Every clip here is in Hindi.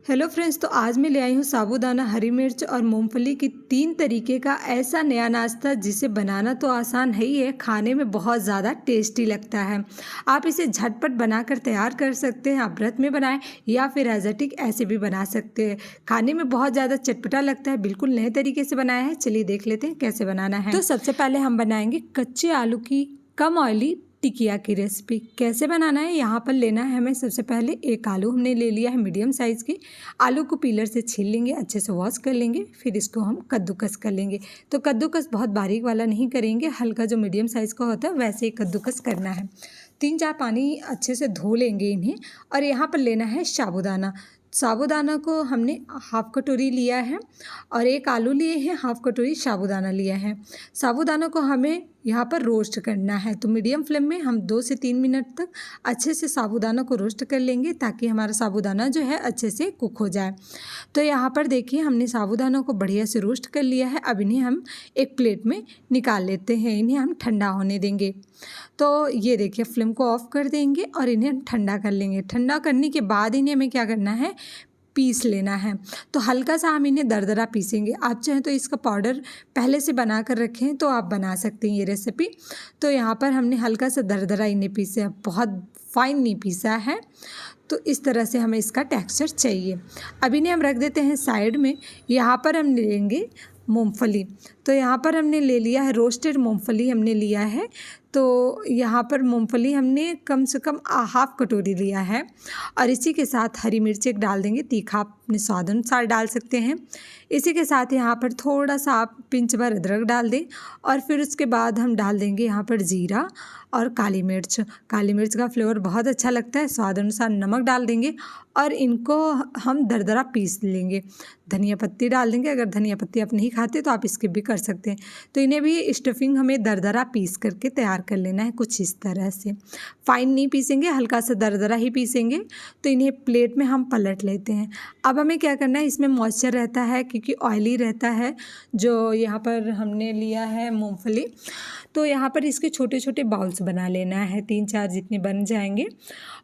हेलो फ्रेंड्स, तो आज मैं ले आई हूँ साबूदाना, हरी मिर्च और मूंगफली की 3 तरीके का ऐसा नया नाश्ता जिसे बनाना तो आसान है ही है, खाने में बहुत ज़्यादा टेस्टी लगता है। आप इसे झटपट बनाकर तैयार कर सकते हैं। आप व्रत में बनाएं या फिर एज़ेटिक ऐसे भी बना सकते हैं। खाने में बहुत ज़्यादा चटपटा लगता है, बिल्कुल नए तरीके से बनाया है। चलिए देख लेते हैं कैसे बनाना है। तो सबसे पहले हम बनाएंगे कच्चे आलू की कम ऑयली टिकिया की रेसिपी। कैसे बनाना है, यहाँ पर लेना है हमें सबसे पहले एक आलू हमने ले लिया है मीडियम साइज़ की। आलू को पीलर से छील लेंगे, अच्छे से वॉश कर लेंगे, फिर इसको हम कद्दूकस कर लेंगे। तो कद्दूकस बहुत बारीक वाला नहीं करेंगे, हल्का जो मीडियम साइज़ का होता है वैसे ही कद्दूकस करना है। 3-4 पानी अच्छे से धो लेंगे इन्हें। और यहाँ पर लेना है साबूदाना। साबूदाना को हमने हाफ़ कटोरी लिया है और एक आलू लिए हैं, हाफ़ कटोरी साबूदाना लिया है। साबूदाना को हमें यहाँ पर रोस्ट करना है, तो मीडियम फ्लेम में हम 2 से 3 मिनट तक अच्छे से साबूदाना को रोस्ट कर लेंगे ताकि हमारा साबूदाना जो है अच्छे से कुक हो जाए। तो यहाँ पर देखिए हमने साबूदाना को बढ़िया से रोस्ट कर लिया है। अब इन्हें हम एक प्लेट में निकाल लेते हैं, इन्हें हम ठंडा होने देंगे। तो ये देखिए फ्लेम को ऑफ कर देंगे और इन्हें हम ठंडा कर लेंगे। ठंडा करने के बाद इन्हें हमें क्या करना है, पीस लेना है। तो हल्का सा हम इन्हें दरदरा पीसेंगे। आप चाहें तो इसका पाउडर पहले से बना कर रखें तो आप बना सकते हैं ये रेसिपी। तो यहाँ पर हमने हल्का सा दरदरा इन्हें पीसे हैं, बहुत फाइन नहीं पीसा है। तो इस तरह से हमें इसका टेक्सचर चाहिए। अब इन्हें हम रख देते हैं साइड में। यहाँ पर हम लेंगे मूंगफली। तो यहाँ पर हमने ले लिया है रोस्टेड मूंगफली हमने लिया है। तो यहाँ पर मूंगफली हमने कम से कम हाफ़ कटोरी लिया है। और इसी के साथ हरी मिर्च एक डाल देंगे, तीखा अपने स्वाद अनुसार डाल सकते हैं। इसी के साथ यहाँ पर थोड़ा सा आप पिंच भर अदरक डाल दें। और फिर उसके बाद हम डाल देंगे यहाँ पर जीरा और काली मिर्च। काली मिर्च का फ्लेवर बहुत अच्छा लगता है। स्वाद अनुसार नमक डाल देंगे और इनको हम दरदरा पीस लेंगे। धनिया पत्ती डाल देंगे, अगर धनिया पत्ती आप नहीं खाते तो आप स्किप भी कर सकते हैं। तो इन्हें भी स्टफिंग हमें दरदरा पीस करके तैयार कर लेना है, कुछ इस तरह से। फाइन नहीं पीसेंगे, हल्का सा दरदरा ही पीसेंगे। तो इन्हें प्लेट में हम पलट लेते हैं। अब हमें क्या करना है, इसमें मॉइस्चर रहता है क्योंकि ऑयली रहता है जो यहाँ पर हमने लिया है मूंगफली। तो यहाँ पर इसके छोटे छोटे बाउल्स बना लेना है, 3-4 जितने बन जाएंगे।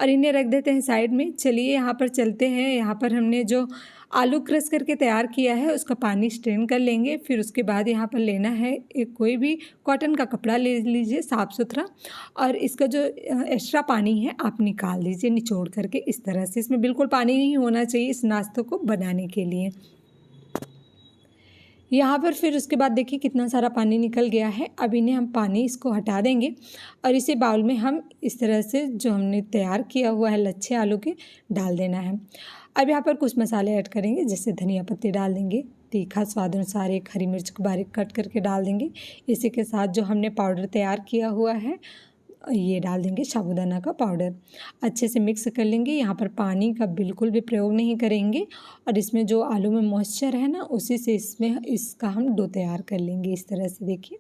और इन्हें रख देते हैं साइड में। चलिए यहाँ पर चलते हैं। यहाँ पर हमने जो आलू क्रश करके तैयार किया है उसका पानी स्ट्रेन कर लेंगे। फिर उसके बाद यहाँ पर लेना है एक कोई भी कॉटन का कपड़ा ले लीजिए साफ़ सुथरा। और इसका जो एक्स्ट्रा पानी है आप निकाल लीजिए निचोड़ करके। इस तरह से इसमें बिल्कुल पानी नहीं होना चाहिए इस नाश्ते को बनाने के लिए। यहाँ पर फिर उसके बाद देखिए कितना सारा पानी निकल गया है। अब इन्हें हम पानी इसको हटा देंगे और इसे बाउल में हम इस तरह से जो हमने तैयार किया हुआ है लच्छे आलू के डाल देना है। अब यहाँ पर कुछ मसाले ऐड करेंगे, जैसे धनिया पत्ती डाल देंगे, तीखा स्वाद अनुसार एक हरी मिर्च को बारीक कट करके डाल देंगे। इसी के साथ जो हमने पाउडर तैयार किया हुआ है ये डाल देंगे, साबूदाना का पाउडर। अच्छे से मिक्स कर लेंगे। यहाँ पर पानी का बिल्कुल भी प्रयोग नहीं करेंगे और इसमें जो आलू में मॉइस्चर है ना उसी से इसमें इसका हम डो तैयार कर लेंगे। इस तरह से देखिए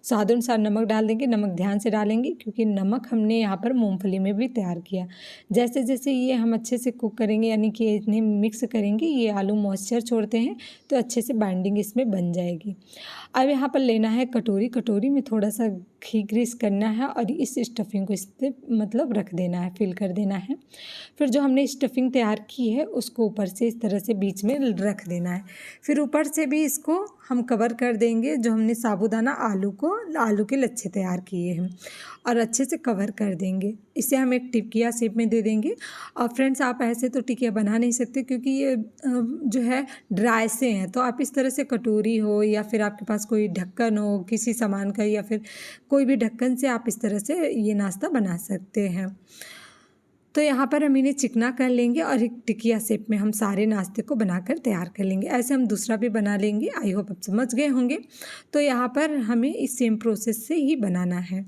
स्वाद अनुसार नमक डाल देंगे। नमक ध्यान से डालेंगे क्योंकि नमक हमने यहाँ पर मूंगफली में भी तैयार किया। जैसे जैसे ये हम अच्छे से कुक करेंगे यानी कि इन्हें मिक्स करेंगे, ये आलू मॉइस्चर छोड़ते हैं तो अच्छे से बाइंडिंग इसमें बन जाएगी। अब यहाँ पर लेना है कटोरी। कटोरी में थोड़ा सा घी ग्रीस करना है और इस स्टफिंग को इस पर मतलब रख देना है, फिल कर देना है। फिर जो हमने स्टफिंग तैयार की है उसको ऊपर से इस तरह से बीच में रख देना है। फिर ऊपर से भी इसको हम कवर कर देंगे जो हमने साबूदाना आलू के लच्छे तैयार किए हैं और अच्छे से कवर कर देंगे। इसे हम एक टिकिया शेप में दे देंगे। और फ्रेंड्स आप ऐसे तो टिकिया बना नहीं सकते क्योंकि ये जो है ड्राई से हैं। तो आप इस तरह से कटोरी हो या फिर आपके पास कोई ढक्कन हो किसी सामान का या फिर कोई भी ढक्कन से आप इस तरह से ये नाश्ता बना सकते हैं। तो यहाँ पर हम इन्हें चिकना कर लेंगे और एक टिकिया शेप में हम सारे नाश्ते को बनाकर तैयार कर लेंगे। ऐसे हम दूसरा भी बना लेंगे। आई होप आप समझ गए होंगे। तो यहाँ पर हमें इस सेम प्रोसेस से ही बनाना है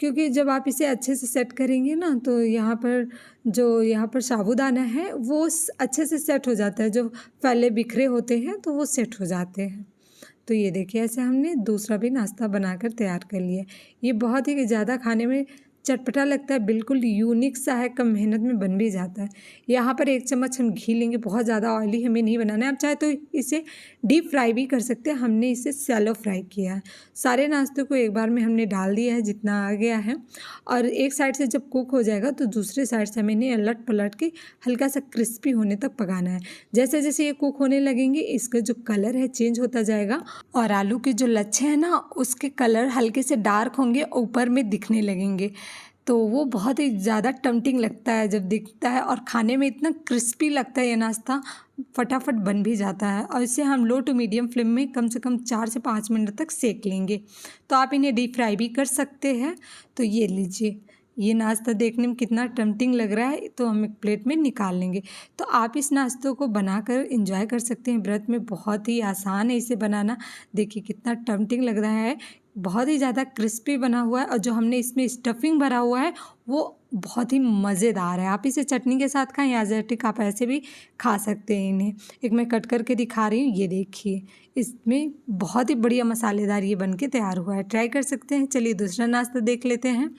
क्योंकि जब आप इसे अच्छे से सेट करेंगे ना तो यहाँ पर साबूदाना है वो अच्छे से सेट हो जाता है। जो फैले बिखरे होते हैं तो वो सेट हो जाते हैं। तो ये देखिए ऐसे हमने दूसरा भी नाश्ता बनाकर तैयार कर लिया। ये बहुत ही ज़्यादा खाने में चटपटा लगता है, बिल्कुल यूनिक सा है, कम मेहनत में बन भी जाता है। यहाँ पर 1 चम्मच हम घी लेंगे, बहुत ज़्यादा ऑयली हमें नहीं बनाना है। आप चाहे तो इसे डीप फ्राई भी कर सकते हैं, हमने इसे शैलो फ्राई किया है। सारे नाश्ते को एक बार में हमने डाल दिया है जितना आ गया है, और एक साइड से जब कुक हो जाएगा तो दूसरे साइड से हमें इन्हें अलट पलट के हल्का सा क्रिस्पी होने तक पकाना है। जैसे जैसे ये कुक होने लगेंगे इसका जो कलर है चेंज होता जाएगा, और आलू के जो लच्छे हैं ना उसके कलर हल्के से डार्क होंगे, ऊपर में दिखने लगेंगे, तो वो बहुत ही ज़्यादा टेम्पटिंग लगता है जब दिखता है, और खाने में इतना क्रिस्पी लगता है ये नाश्ता, फटाफट बन भी जाता है। और इसे हम लो टू मीडियम फ्लेम में कम से कम 4 से 5 मिनट तक सेक लेंगे। तो आप इन्हें डीप फ्राई भी कर सकते हैं। तो ये लीजिए, ये नाश्ता देखने में कितना टेम्पटिंग लग रहा है, तो हम एक प्लेट में निकाल लेंगे। तो आप इस नाश्तों को बनाकर एंजॉय कर सकते हैं व्रत में, बहुत ही आसान है इसे बनाना। देखिए कितना टेम्पटिंग लग रहा है, बहुत ही ज़्यादा क्रिस्पी बना हुआ है, और जो हमने इसमें स्टफिंग भरा हुआ है वो बहुत ही मज़ेदार है। आप इसे चटनी के साथ खाएं या एग्जैक्टिक आप ऐसे भी खा सकते हैं इन्हें। एक मैं कट करके दिखा रही हूँ, ये देखिए, इसमें बहुत ही बढ़िया मसालेदार ये बन के तैयार हुआ है, ट्राई कर सकते हैं। चलिए दूसरा नाश्ता देख लेते हैं।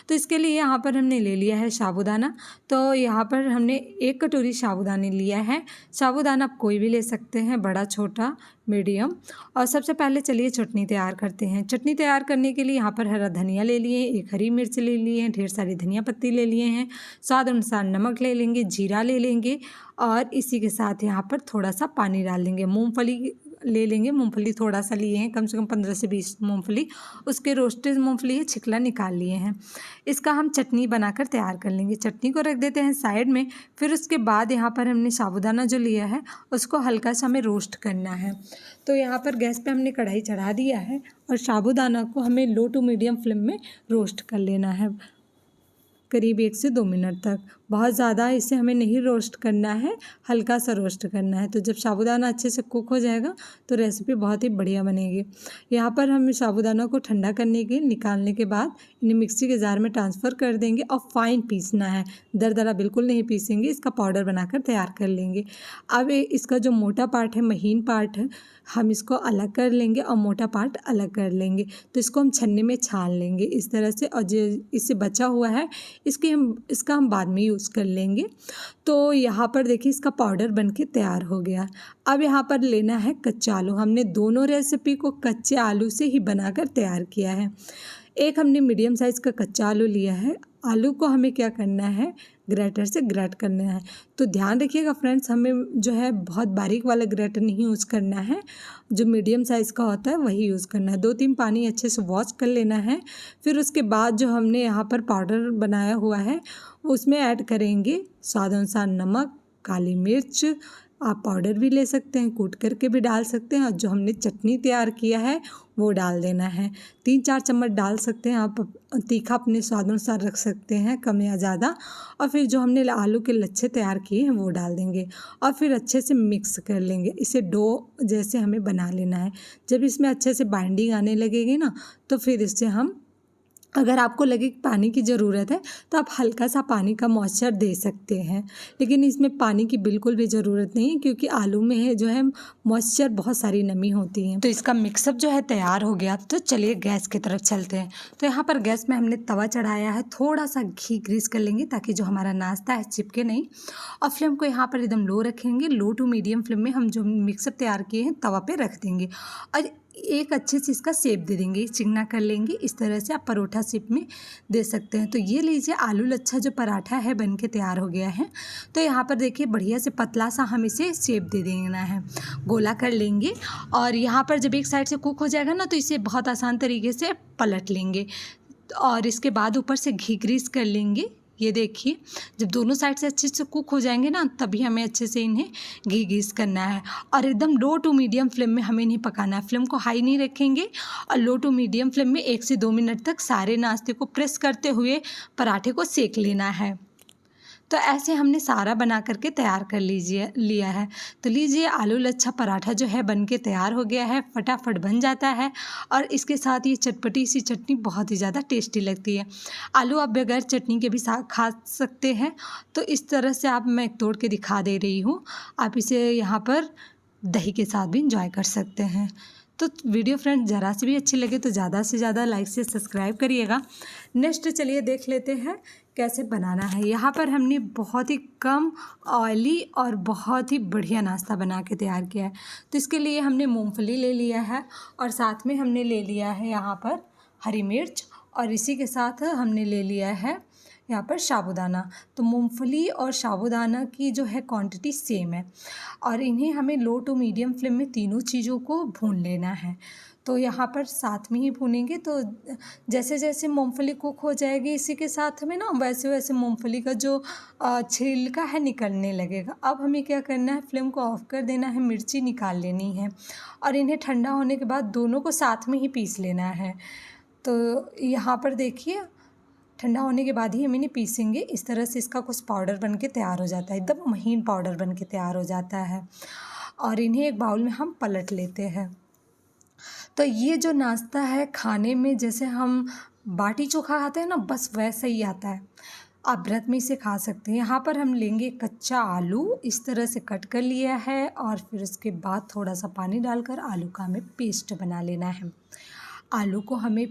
तो इसके लिए यहाँ पर हमने ले लिया है साबूदाना। तो यहाँ पर हमने 1 कटोरी साबूदाना लिया है। साबूदाना आप कोई भी ले सकते हैं, बड़ा छोटा मीडियम। और सबसे पहले चलिए चटनी तैयार करते हैं। चटनी तैयार करने के लिए यहाँ पर हरा धनिया ले लिए, 1 हरी मिर्च ले लिए हैं, ढेर सारी धनिया पत्ती ले लिए हैं, स्वाद अनुसार नमक ले लेंगे, जीरा ले लेंगे, और इसी के साथ यहाँ पर थोड़ा सा पानी डाल देंगे। मूंगफली ले लेंगे, मूंगफली थोड़ा सा लिए हैं, कम से कम 15 से 20 मूंगफली, उसके रोस्टेड मूंगफली है, छिकला निकाल लिए हैं। इसका हम चटनी बनाकर तैयार कर लेंगे। चटनी को रख देते हैं साइड में। फिर उसके बाद यहाँ पर हमने साबूदाना जो लिया है उसको हल्का सा हमें रोस्ट करना है। तो यहाँ पर गैस पे हमने कढ़ाई चढ़ा दिया है, और साबूदाना को हमें लो टू मीडियम फ्लेम में रोस्ट कर लेना है, करीब 1 से 2 मिनट तक। बहुत ज़्यादा इसे हमें नहीं रोस्ट करना है, हल्का सा रोस्ट करना है। तो जब साबूदाना अच्छे से कुक हो जाएगा तो रेसिपी बहुत ही बढ़िया बनेगी। यहाँ पर हम साबूदाना को ठंडा करने के निकालने के बाद इन्हें मिक्सी के जार में ट्रांसफ़र कर देंगे, और फाइन पीसना है, दरदरा बिल्कुल नहीं पीसेंगे, इसका पाउडर बनाकर तैयार कर लेंगे। अब इसका जो मोटा पार्ट है, महीन पार्ट है, हम इसको अलग कर लेंगे और मोटा पार्ट अलग कर लेंगे। तो इसको हम छन्नी में छान लेंगे इस तरह से, और जो इससे बचा हुआ है इसका हम बाद में यूज़ कर लेंगे। तो यहाँ पर देखिए इसका पाउडर बनके तैयार हो गया। अब यहाँ पर लेना है कच्चा आलू। हमने दोनों रेसिपी को कच्चे आलू से ही बनाकर तैयार किया है। एक हमने मीडियम साइज़ का कच्चा आलू लिया है। आलू को हमें क्या करना है, ग्रेटर से ग्रेट करना है। तो ध्यान रखिएगा फ्रेंड्स, हमें जो है बहुत बारीक वाला ग्रेटर नहीं यूज़ करना है, जो मीडियम साइज़ का होता है वही यूज़ करना है। 2-3 पानी अच्छे से वॉश कर लेना है। फिर उसके बाद जो हमने यहाँ पर पाउडर बनाया हुआ है उसमें ऐड करेंगे स्वाद अनुसार नमक, काली मिर्च, आप पाउडर भी ले सकते हैं, कूट करके भी डाल सकते हैं, और जो हमने चटनी तैयार किया है वो डाल देना है। 3-4 चम्मच डाल सकते हैं आप, तीखा अपने स्वाद अनुसार रख सकते हैं, कम या ज़्यादा। और फिर जो हमने आलू के लच्छे तैयार किए हैं वो डाल देंगे, और फिर अच्छे से मिक्स कर लेंगे। इसे डो जैसे हमें बना लेना है। जब इसमें अच्छे से बाइंडिंग आने लगेगी ना, तो फिर इससे हम, अगर आपको लगे कि पानी की ज़रूरत है तो आप हल्का सा पानी का मॉइस्चर दे सकते हैं, लेकिन इसमें पानी की बिल्कुल भी ज़रूरत नहीं है, क्योंकि आलू में है जो है मॉइस्चर, बहुत सारी नमी होती है। तो इसका मिक्सअप जो है तैयार हो गया। तो चलिए गैस की तरफ चलते हैं। तो यहाँ पर गैस में हमने तवा चढ़ाया है, थोड़ा सा घी ग्रीस कर लेंगे ताकि जो हमारा नाश्ता है चिपके नहीं, और फ्लेम को यहाँ पर एकदम लो रखेंगे। लो टू मीडियम फ्लेम में हम जो मिक्सअप तैयार किए हैं तवा पर रख देंगे, और एक अच्छे से इसका शेप दे देंगे, चिकना कर लेंगे। इस तरह से आप परोठा शेप में दे सकते हैं। तो ये लीजिए आलू लच्छा जो पराठा है बन के तैयार हो गया है। तो यहाँ पर देखिए बढ़िया से पतला सा हम इसे शेप दे देना है, गोला कर लेंगे। और यहाँ पर जब एक साइड से कुक हो जाएगा ना, तो इसे बहुत आसान तरीके से पलट लेंगे, और इसके बाद ऊपर से घी ग्रीस कर लेंगे। ये देखिए जब दोनों साइड से अच्छे से कुक हो जाएंगे ना, तभी हमें अच्छे से इन्हें घी ग्रीस करना है, और एकदम लो टू मीडियम फ्लेम में हमें इन्हें पकाना है। फ्लेम को हाई नहीं रखेंगे, और लो टू मीडियम फ्लेम में 1 से 2 मिनट तक सारे नाश्ते को प्रेस करते हुए पराठे को सेक लेना है। तो ऐसे हमने सारा बना करके तैयार कर लिया है। तो लीजिए आलू लच्छा पराठा जो है बन के तैयार हो गया है, फटाफट बन जाता है, और इसके साथ ये चटपटी सी चटनी बहुत ही ज़्यादा टेस्टी लगती है। आलू आप बगैर चटनी के भी खा सकते हैं। तो इस तरह से मैं तोड़ के दिखा दे रही हूँ, आप इसे यहाँ पर दही के साथ भी इंजॉय कर सकते हैं। तो वीडियो फ्रेंड ज़रा सी भी अच्छी लगे तो ज़्यादा से ज़्यादा लाइक से सब्सक्राइब करिएगा। नेक्स्ट चलिए देख लेते हैं कैसे बनाना है। यहाँ पर हमने बहुत ही कम ऑयली और बहुत ही बढ़िया नाश्ता बना के तैयार किया है। तो इसके लिए हमने मूंगफली ले लिया है और साथ में हमने ले लिया है यहाँ पर हरी मिर्च, और इसी के साथ हमने ले लिया है यहाँ पर साबूदाना। तो मूंगफली और साबूदाना की जो है क्वांटिटी सेम है और इन्हें हमें लो टू मीडियम फ्लेम में तीनों चीज़ों को भून लेना है। तो यहाँ पर साथ में ही भूनेंगे, तो जैसे जैसे मूंगफली कुक हो जाएगी इसी के साथ में ना वैसे वैसे मूंगफली का जो छिलका है निकलने लगेगा। अब हमें क्या करना है, फ्लेम को ऑफ कर देना है, मिर्ची निकाल लेनी है और इन्हें ठंडा होने के बाद दोनों को साथ में ही पीस लेना है। तो यहाँ पर देखिए ठंडा होने के बाद ही हम इन्हें पीसेंगे। इस तरह से इसका कुछ पाउडर बन के तैयार हो जाता है, एकदम महीन पाउडर बन के तैयार हो जाता है और इन्हें एक बाउल में हम पलट लेते हैं। तो ये जो नाश्ता है खाने में जैसे हम बाटी चोखा खाते हैं ना, बस वैसा ही आता है। आप व्रत में इसे खा सकते हैं। यहाँ पर हम लेंगे कच्चा आलू, इस तरह से कट कर लिया है और फिर उसके बाद थोड़ा सा पानी डालकर आलू का हमें पेस्ट बना लेना है। आलू को हमें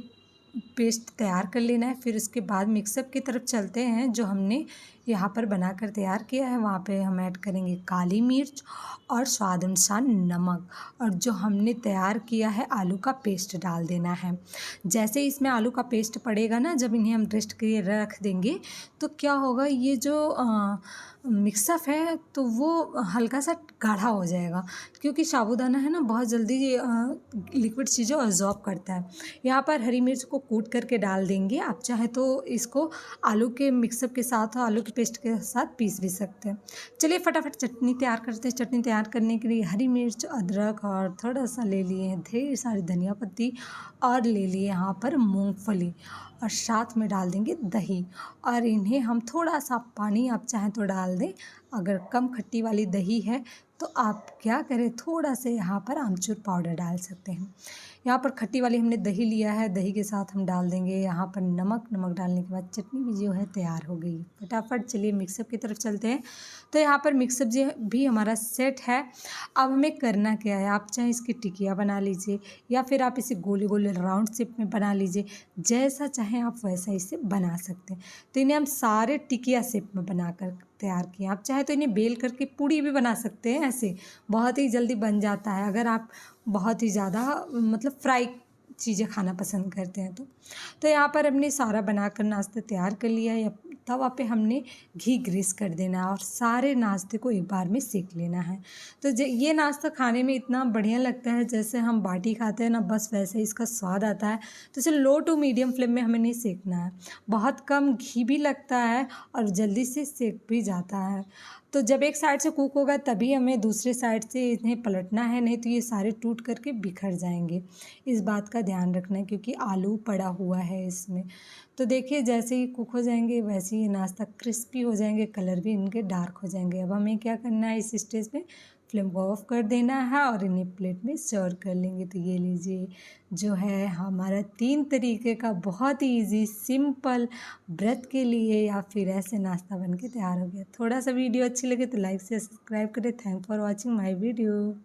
पेस्ट तैयार कर लेना है। फिर उसके बाद मिक्सअप की तरफ चलते हैं। जो हमने यहाँ पर बनाकर तैयार किया है वहाँ पे हम ऐड करेंगे काली मिर्च और स्वाद अनुसार नमक, और जो हमने तैयार किया है आलू का पेस्ट डाल देना है। जैसे इसमें आलू का पेस्ट पड़ेगा ना, जब इन्हें हम रेस्ट के लिए रख देंगे तो क्या होगा, ये जो मिक्सअप है तो वो हल्का सा गाढ़ा हो जाएगा, क्योंकि साबूदाना है ना बहुत जल्दी लिक्विड चीज़ें अब्जॉर्ब करता है। यहाँ पर हरी मिर्च को कूट करके डाल देंगे। आप चाहे तो इसको आलू के मिक्सअप के साथ और आलू के पेस्ट के साथ पीस भी सकते हैं। चलिए फटाफट चटनी तैयार करते हैं। चटनी तैयार करने के लिए हरी मिर्च, अदरक और थोड़ा सा ले लिए हैं ढेर सारी धनिया पत्ती और ले लिए यहाँ पर मूंगफली, और साथ में डाल देंगे दही, और इन्हें हम थोड़ा सा पानी आप चाहें तो डाल दें। अगर कम खट्टी वाली दही है तो आप क्या करें, थोड़ा से यहाँ पर आमचूर पाउडर डाल सकते हैं। यहाँ पर खट्टी वाली हमने दही लिया है, दही के साथ हम डाल देंगे यहाँ पर नमक। नमक डालने के बाद चटनी भी जो है तैयार हो गई। फटाफट चलिए मिक्सअप की तरफ चलते हैं। तो यहाँ पर मिक्सअप जो भी हमारा सेट है। अब हमें करना क्या है, आप चाहे इसकी टिकिया बना लीजिए या फिर आप इसे गोले गोले राउंड शेप में बना लीजिए, जैसा चाहें आप वैसा इसे बना सकते हैं। तो इन्हें हम सारे टिकिया शेप में बनाकर तैयार किए। आप चाहे तो इन्हें बेल करके पूड़ी भी बना सकते हैं, ऐसे बहुत ही जल्दी बन जाता है अगर आप बहुत ही ज़्यादा मतलब फ्राई चीज़ें खाना पसंद करते हैं तो यहाँ पर हमने सारा बनाकर नाश्ता तैयार कर लिया है। तवा पे हमने घी ग्रीस कर देना है और सारे नाश्ते को एक बार में सेक लेना है। तो ये नाश्ता खाने में इतना बढ़िया लगता है, जैसे हम बाटी खाते हैं ना, बस वैसे ही इसका स्वाद आता है। तो इसे लो टू मीडियम फ्लेम में हमें नहीं सेकना है। बहुत कम घी भी लगता है और जल्दी से सेक भी जाता है। तो जब एक साइड से कुक होगा तभी हमें दूसरे साइड से इन्हें पलटना है, नहीं तो ये सारे टूट करके बिखर जाएंगे। इस बात का ध्यान रखना है क्योंकि आलू पड़ा हुआ है इसमें। तो देखिए जैसे ही कुक हो जाएंगे वैसे ही नाश्ता क्रिस्पी हो जाएंगे, कलर भी इनके डार्क हो जाएंगे। अब हमें क्या करना है, इस स्टेज पे फ्लेम को ऑफ कर देना है और इन्हें प्लेट में सर्व कर लेंगे। तो ये लीजिए जो है हमारा 3 तरीके का बहुत ही इजी सिंपल व्रत के लिए या फिर ऐसे नाश्ता बन के तैयार हो गया। थोड़ा सा वीडियो अच्छी लगे तो लाइक से सब्सक्राइब करें। Thank for watching my video.